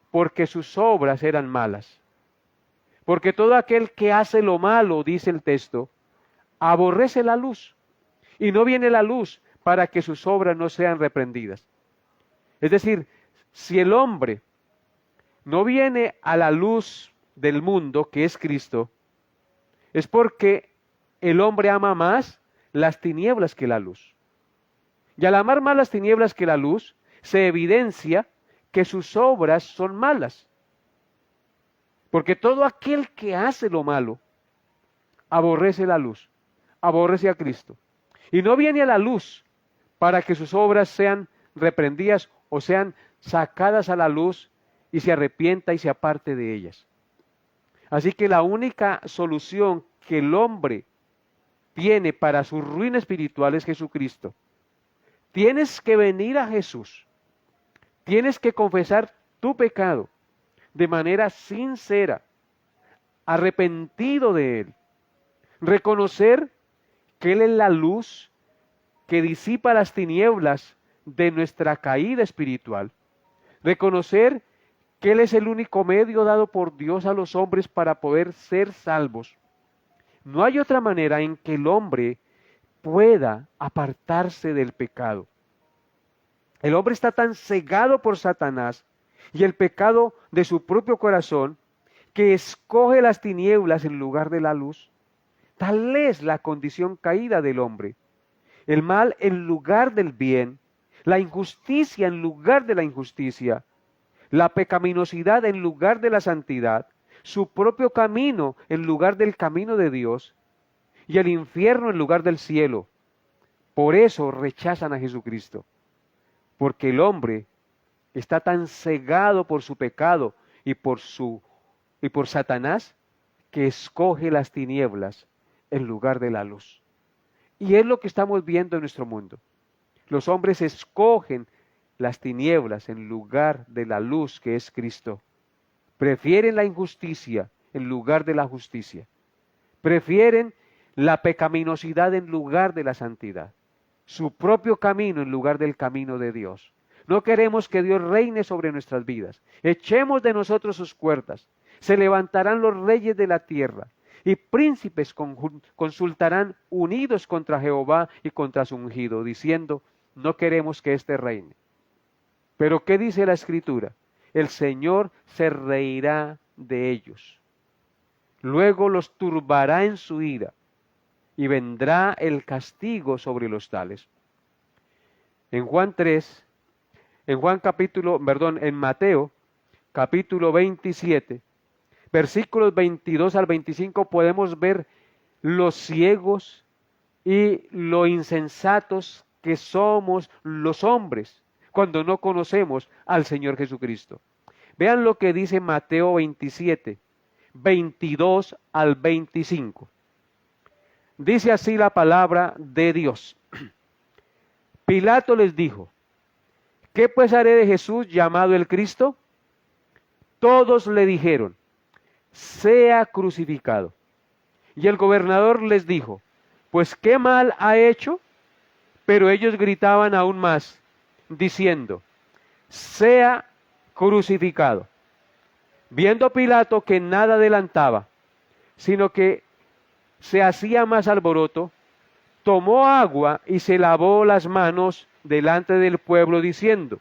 Porque sus obras eran malas. Porque todo aquel que hace lo malo, dice el texto, aborrece la luz, y no viene la luz para que sus obras no sean reprendidas. Es decir, si el hombre no viene a la luz del mundo, que es Cristo, es porque el hombre ama más las tinieblas que la luz. Y al amar más las tinieblas que la luz, se evidencia que sus obras son malas. Porque todo aquel que hace lo malo, aborrece la luz, aborrece a Cristo. Y no viene a la luz para que sus obras sean reprendidas o sean sacadas a la luz y se arrepienta y se aparte de ellas. Así que la única solución que el hombre tiene para su ruina espiritual es Jesucristo. Tienes que venir a Jesús. Tienes que confesar tu pecado de manera sincera, arrepentido de él. Reconocer que Él es la luz que disipa las tinieblas de nuestra caída espiritual. Reconocer que Él es el único medio dado por Dios a los hombres para poder ser salvos. No hay otra manera en que el hombre pueda apartarse del pecado. El hombre está tan cegado por Satanás y el pecado de su propio corazón que escoge las tinieblas en lugar de la luz. Tal es la condición caída del hombre. El mal en lugar del bien, la injusticia en lugar de la injusticia, la pecaminosidad en lugar de la santidad, su propio camino en lugar del camino de Dios y el infierno en lugar del cielo. Por eso rechazan a Jesucristo, porque el hombre está tan cegado por su pecado y por Satanás que escoge las tinieblas en lugar de la luz. Y es lo que estamos viendo en nuestro mundo. Los hombres escogen las tinieblas en lugar de la luz que es Cristo. Prefieren la injusticia en lugar de la justicia. Prefieren la pecaminosidad en lugar de la santidad. Su propio camino en lugar del camino de Dios. No queremos que Dios reine sobre nuestras vidas. Echemos de nosotros sus cuerdas. Se levantarán los reyes de la tierra y príncipes consultarán unidos contra Jehová y contra su ungido, diciendo: no queremos que éste reine. Pero ¿qué dice la Escritura? El Señor se reirá de ellos. Luego los turbará en su ira y vendrá el castigo sobre los tales. En Mateo capítulo 27, versículos 22 al 25 podemos ver los ciegos y lo insensatos que somos los hombres cuando no conocemos al Señor Jesucristo. Vean lo que dice Mateo 27, 22 al 25. Dice así la palabra de Dios. Pilato les dijo: ¿qué pues haré de Jesús llamado el Cristo? Todos le dijeron: sea crucificado. Y el gobernador les dijo: pues qué mal ha hecho. Pero ellos gritaban aún más, diciendo: sea crucificado. Viendo Pilato que nada adelantaba, sino que se hacía más alboroto, tomó agua y se lavó las manos delante del pueblo, diciendo: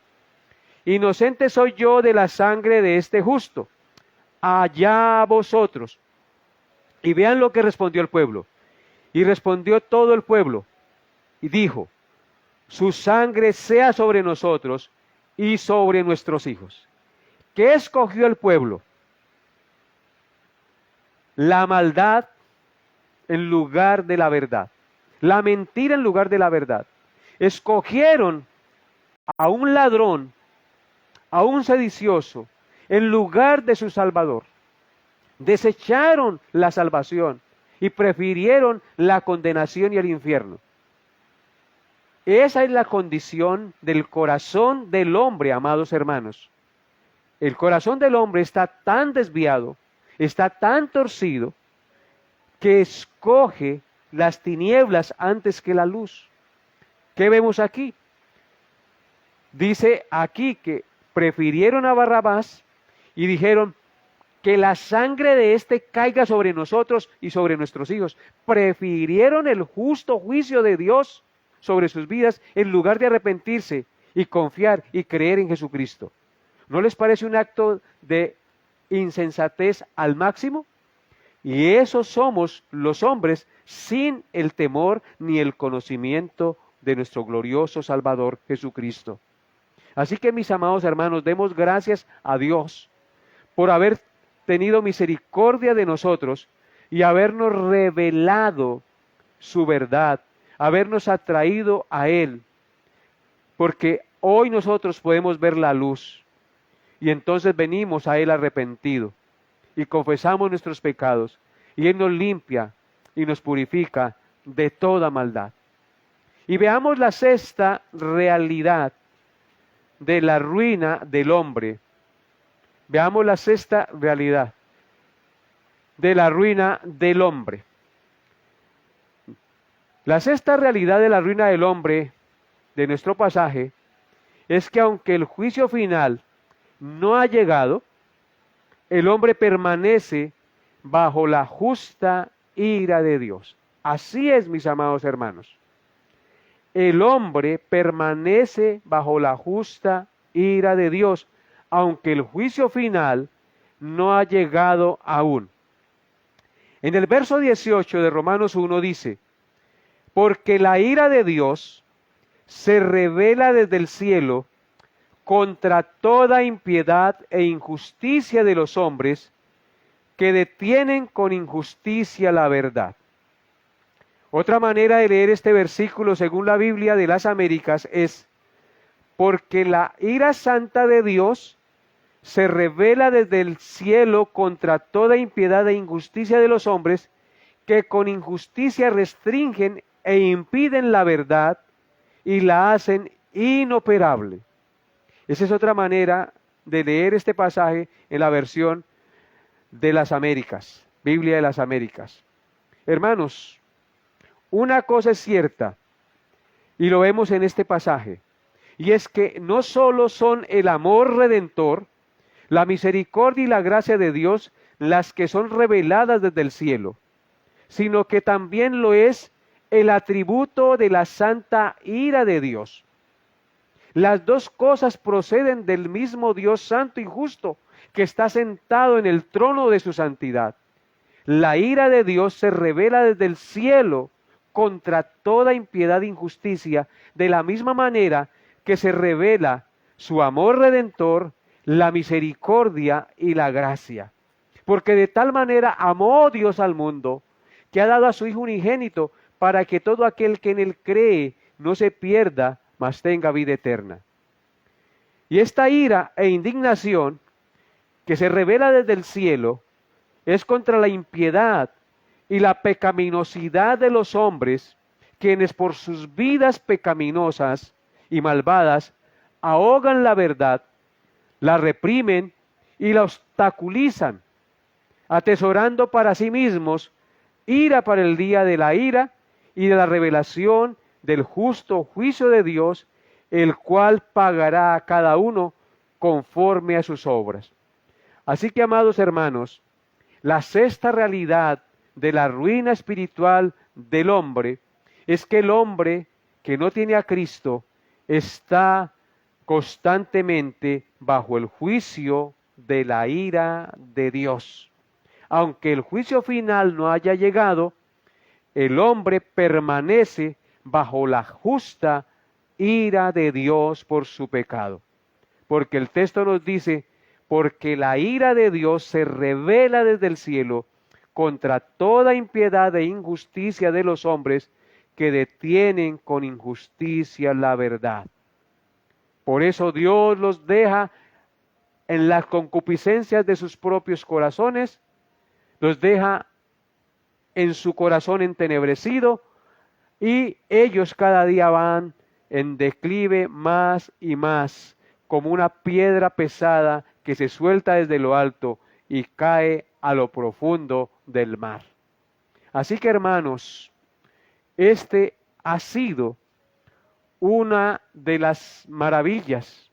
inocente soy yo de la sangre de este justo, allá vosotros. Y vean lo que respondió el pueblo. Y respondió todo el pueblo, y dijo: su sangre sea sobre nosotros y sobre nuestros hijos. ¿Qué escogió el pueblo? La maldad en lugar de la verdad. La mentira en lugar de la verdad. Escogieron a un ladrón, a un sedicioso, en lugar de su Salvador. Desecharon la salvación y prefirieron la condenación y el infierno. Esa es la condición del corazón del hombre, amados hermanos. El corazón del hombre está tan desviado, está tan torcido, que escoge las tinieblas antes que la luz. ¿Qué vemos aquí? Dice aquí que prefirieron a Barrabás y dijeron: que la sangre de éste caiga sobre nosotros y sobre nuestros hijos. Prefirieron el justo juicio de Dios sobre sus vidas en lugar de arrepentirse y confiar y creer en Jesucristo. ¿No les parece un acto de insensatez al máximo? Y esos somos los hombres sin el temor ni el conocimiento de nuestro glorioso Salvador Jesucristo. Así que, mis amados hermanos, demos gracias a Dios por haber tenido misericordia de nosotros y habernos revelado su verdad, habernos atraído a Él, porque hoy nosotros podemos ver la luz y entonces venimos a Él arrepentido y confesamos nuestros pecados y Él nos limpia y nos purifica de toda maldad. Y veamos la sexta realidad de la ruina del hombre. Veamos la sexta realidad de la ruina del hombre. La sexta realidad de la ruina del hombre de nuestro pasaje es que aunque el juicio final no ha llegado, el hombre permanece bajo la justa ira de Dios. Así es, mis amados hermanos. El hombre permanece bajo la justa ira de Dios, aunque el juicio final no ha llegado aún. En el verso 18 de Romanos 1 dice: porque la ira de Dios se revela desde el cielo contra toda impiedad e injusticia de los hombres que detienen con injusticia la verdad. Otra manera de leer este versículo según la Biblia de las Américas es: porque la ira santa de Dios se revela desde el cielo contra toda impiedad e injusticia de los hombres que con injusticia restringen e impiden la verdad y la hacen inoperable. Esa es otra manera de leer este pasaje en la versión de las Américas, Biblia de las Américas. Hermanos, una cosa es cierta, y lo vemos en este pasaje, y es que no solo son el amor redentor, la misericordia y la gracia de Dios las que son reveladas desde el cielo, sino que también lo es el atributo de la santa ira de Dios. Las dos cosas proceden del mismo Dios santo y justo, que está sentado en el trono de su santidad. La ira de Dios se revela desde el cielo contra toda impiedad e injusticia, de la misma manera que se revela su amor redentor, la misericordia y la gracia. Porque de tal manera amó Dios al mundo, que ha dado a su Hijo unigénito, para que todo aquel que en él cree no se pierda, mas tenga vida eterna. Y esta ira e indignación que se revela desde el cielo es contra la impiedad y la pecaminosidad de los hombres, quienes por sus vidas pecaminosas y malvadas ahogan la verdad, la reprimen y la obstaculizan, atesorando para sí mismos ira para el día de la ira y de la revelación del justo juicio de Dios, el cual pagará a cada uno conforme a sus obras. Así que, amados hermanos, la sexta realidad de la ruina espiritual del hombre es que el hombre que no tiene a Cristo está constantemente bajo el juicio de la ira de Dios. Aunque el juicio final no haya llegado, el hombre permanece bajo la justa ira de Dios por su pecado. Porque el texto nos dice, porque la ira de Dios se revela desde el cielo contra toda impiedad e injusticia de los hombres que detienen con injusticia la verdad. Por eso Dios los deja en las concupiscencias de sus propios corazones, los deja en su corazón entenebrecido, y ellos cada día van en declive más y más, como una piedra pesada que se suelta desde lo alto y cae a lo profundo del mar. Así que, hermanos, este ha sido una de las maravillas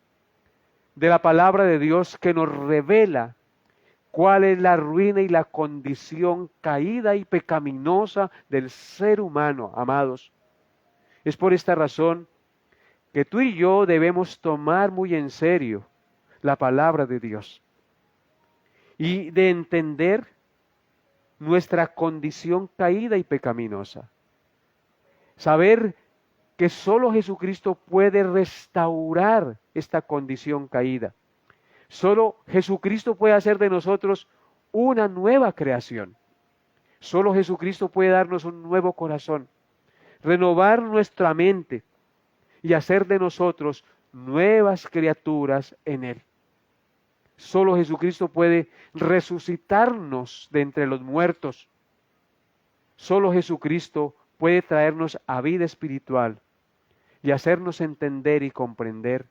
de la palabra de Dios, que nos revela cuál es la ruina y la condición caída y pecaminosa del ser humano, amados. Es por esta razón que tú y yo debemos tomar muy en serio la palabra de Dios y de entender nuestra condición caída y pecaminosa. Saber que solo Jesucristo puede restaurar esta condición caída. Solo Jesucristo puede hacer de nosotros una nueva creación. Solo Jesucristo puede darnos un nuevo corazón, renovar nuestra mente y hacer de nosotros nuevas criaturas en Él. Solo Jesucristo puede resucitarnos de entre los muertos. Solo Jesucristo puede traernos a vida espiritual y hacernos entender y comprender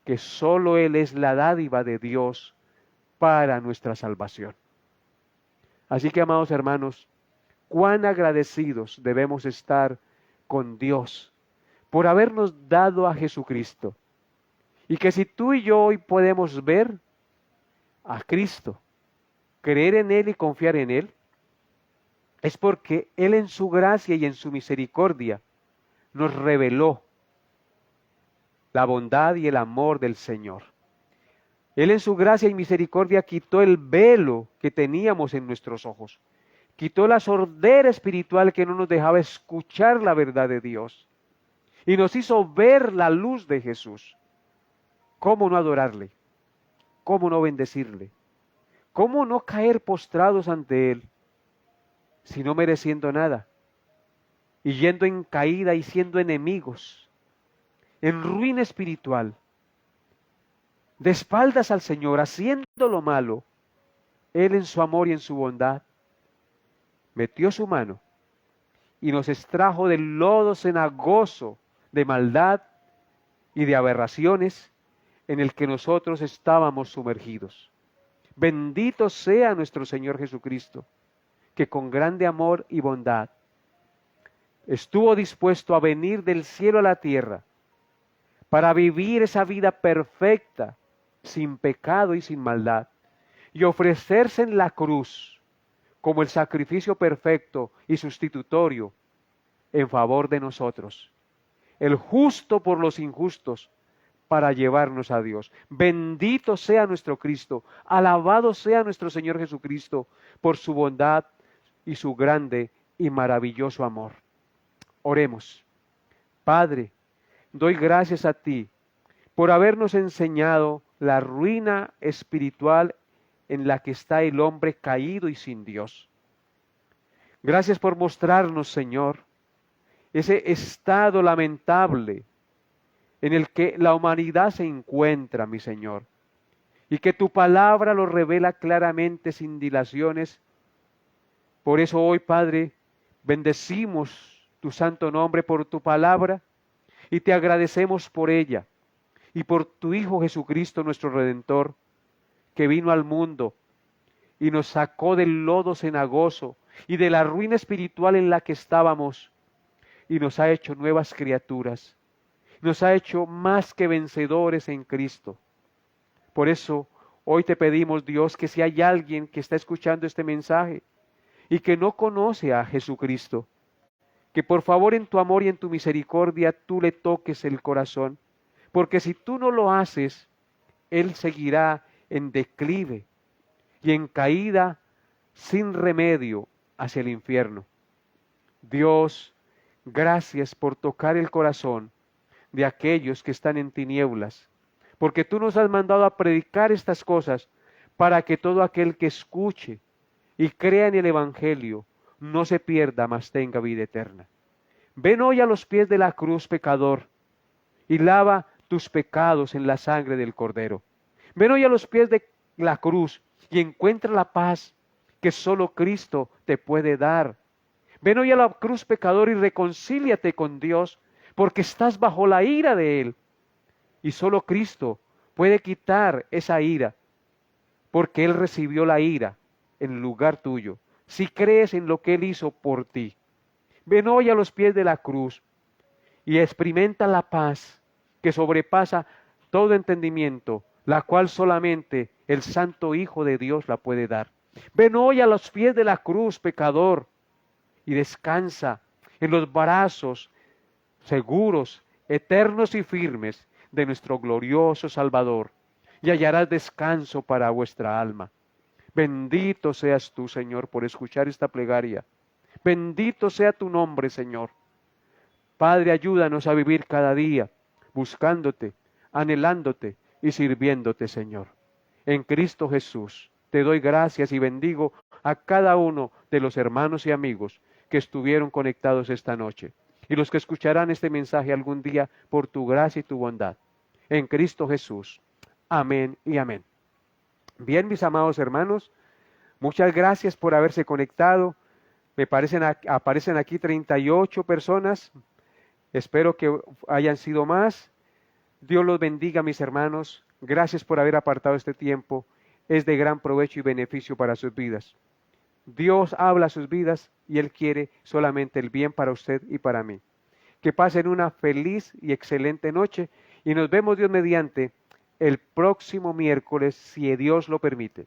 que solo Él es la dádiva de Dios para nuestra salvación. Así que, amados hermanos, cuán agradecidos debemos estar con Dios por habernos dado a Jesucristo. Y que si tú y yo hoy podemos ver a Cristo, creer en Él y confiar en Él, es porque Él en su gracia y en su misericordia nos reveló la bondad y el amor del Señor. Él en su gracia y misericordia quitó el velo que teníamos en nuestros ojos, quitó la sordera espiritual que no nos dejaba escuchar la verdad de Dios, y nos hizo ver la luz de Jesús. ¿Cómo no adorarle? ¿Cómo no bendecirle? ¿Cómo no caer postrados ante Él, si no mereciendo nada, y yendo en caída y siendo enemigos, en ruina espiritual, de espaldas al Señor, haciendo lo malo? Él en su amor y en su bondad metió su mano y nos extrajo del lodo cenagoso de maldad y de aberraciones en el que nosotros estábamos sumergidos. Bendito sea nuestro Señor Jesucristo, que con grande amor y bondad estuvo dispuesto a venir del cielo a la tierra para vivir esa vida perfecta, sin pecado y sin maldad, y ofrecerse en la cruz como el sacrificio perfecto y sustitutorio en favor de nosotros, el justo por los injustos, para llevarnos a Dios. Bendito sea nuestro Cristo, alabado sea nuestro Señor Jesucristo por su bondad y su grande y maravilloso amor. Oremos. Padre, doy gracias a ti por habernos enseñado la ruina espiritual en la que está el hombre caído y sin Dios. Gracias por mostrarnos, Señor, ese estado lamentable en el que la humanidad se encuentra, mi Señor, y que tu palabra lo revela claramente sin dilaciones. Por eso hoy, Padre, bendecimos tu santo nombre por tu palabra y te agradecemos por ella y por tu Hijo Jesucristo, nuestro Redentor, que vino al mundo y nos sacó del lodo cenagoso y de la ruina espiritual en la que estábamos y nos ha hecho nuevas criaturas. Nos ha hecho más que vencedores en Cristo. Por eso, hoy te pedimos, Dios, que si hay alguien que está escuchando este mensaje y que no conoce a Jesucristo, que por favor en tu amor y en tu misericordia tú le toques el corazón, porque si tú no lo haces, él seguirá en declive y en caída sin remedio hacia el infierno. Dios, gracias por tocar el corazón de aquellos que están en tinieblas, porque tú nos has mandado a predicar estas cosas para que todo aquel que escuche y crea en el Evangelio no se pierda, mas tenga vida eterna. Ven hoy a los pies de la cruz, pecador, y lava tus pecados en la sangre del Cordero. Ven hoy a los pies de la cruz y encuentra la paz que solo Cristo te puede dar. Ven hoy a la cruz, pecador, y reconcíliate con Dios, porque estás bajo la ira de Él. Y solo Cristo puede quitar esa ira, porque Él recibió la ira en lugar tuyo, si crees en lo que Él hizo por ti. Ven hoy a los pies de la cruz y experimenta la paz que sobrepasa todo entendimiento, la cual solamente el Santo Hijo de Dios la puede dar. Ven hoy a los pies de la cruz, pecador, y descansa en los brazos seguros, eternos y firmes de nuestro glorioso Salvador, y hallarás descanso para vuestra alma. Bendito seas tú, Señor, por escuchar esta plegaria. Bendito sea tu nombre, Señor. Padre, ayúdanos a vivir cada día buscándote, anhelándote y sirviéndote, Señor. En Cristo Jesús te doy gracias y bendigo a cada uno de los hermanos y amigos que estuvieron conectados esta noche y los que escucharán este mensaje algún día por tu gracia y tu bondad. En Cristo Jesús. Amén y amén. Bien, mis amados hermanos, muchas gracias por haberse conectado. Aparecen aquí 38 personas. Espero que hayan sido más. Dios los bendiga, mis hermanos. Gracias por haber apartado este tiempo. Es de gran provecho y beneficio para sus vidas. Dios habla a sus vidas y Él quiere solamente el bien para usted y para mí. Que pasen una feliz y excelente noche y nos vemos, Dios mediante, el próximo miércoles, si Dios lo permite.